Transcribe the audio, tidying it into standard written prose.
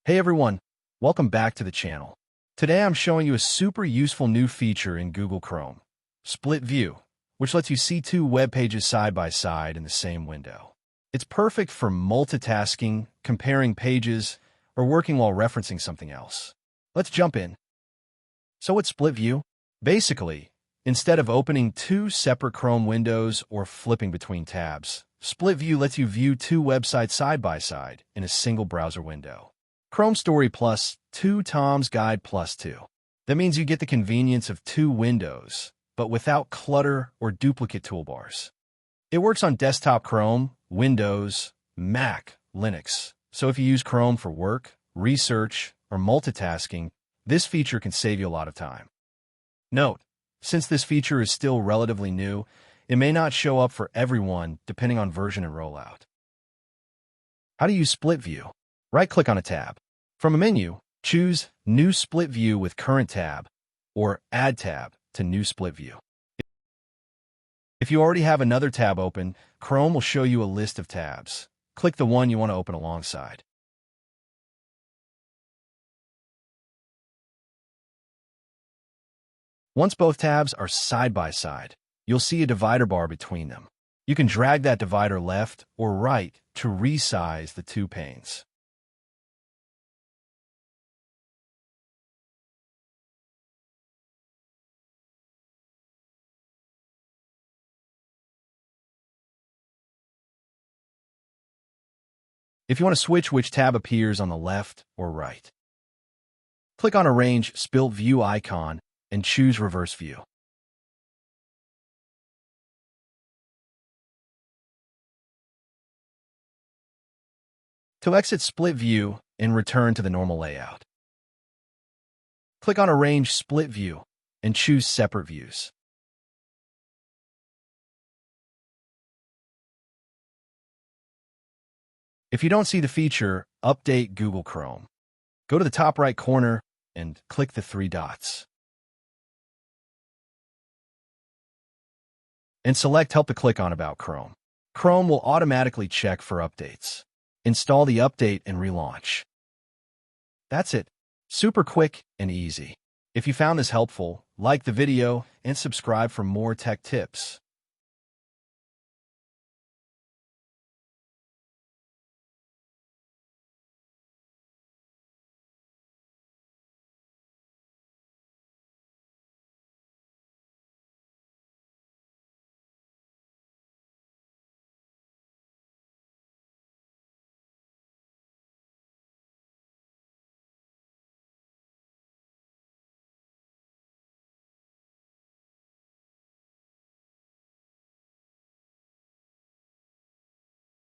Hey everyone, welcome back to the channel. Today I'm showing you a super useful new feature in Google Chrome, Split View, which lets you see two web pages side by side in the same window. It's perfect for multitasking, comparing pages, or working while referencing something else. Let's jump in. So what's Split View? Basically, instead of opening two separate Chrome windows or flipping between tabs, Split View lets you view two websites side by side in a single browser window. Chrome Story plus 2 Tom's Guide plus 2. That means you get the convenience of two windows, but without clutter or duplicate toolbars. It works on desktop Chrome, Windows, Mac, Linux. So if you use Chrome for work, research, or multitasking, this feature can save you a lot of time. Note, since this feature is still relatively new, it may not show up for everyone depending on version and rollout. How to use Split View? Right-click on a tab. From a menu, choose New Split View with Current Tab or Add Tab to New Split View. If you already have another tab open, Chrome will show you a list of tabs. Click the one you want to open alongside. Once both tabs are side by side, you'll see a divider bar between them. You can drag that divider left or right to resize the two panes. If you want to switch which tab appears on the left or right, click on Arrange Split View icon and choose Reverse View. To exit Split View and return to the normal layout, click on Arrange Split View and choose Separate Views. If you don't see the feature, update Google Chrome. Go to the top right corner and click the three dots. And select Help to click on About Chrome. Chrome will automatically check for updates. Install the update and relaunch. That's it. Super quick and easy. If you found this helpful, like the video and subscribe for more tech tips.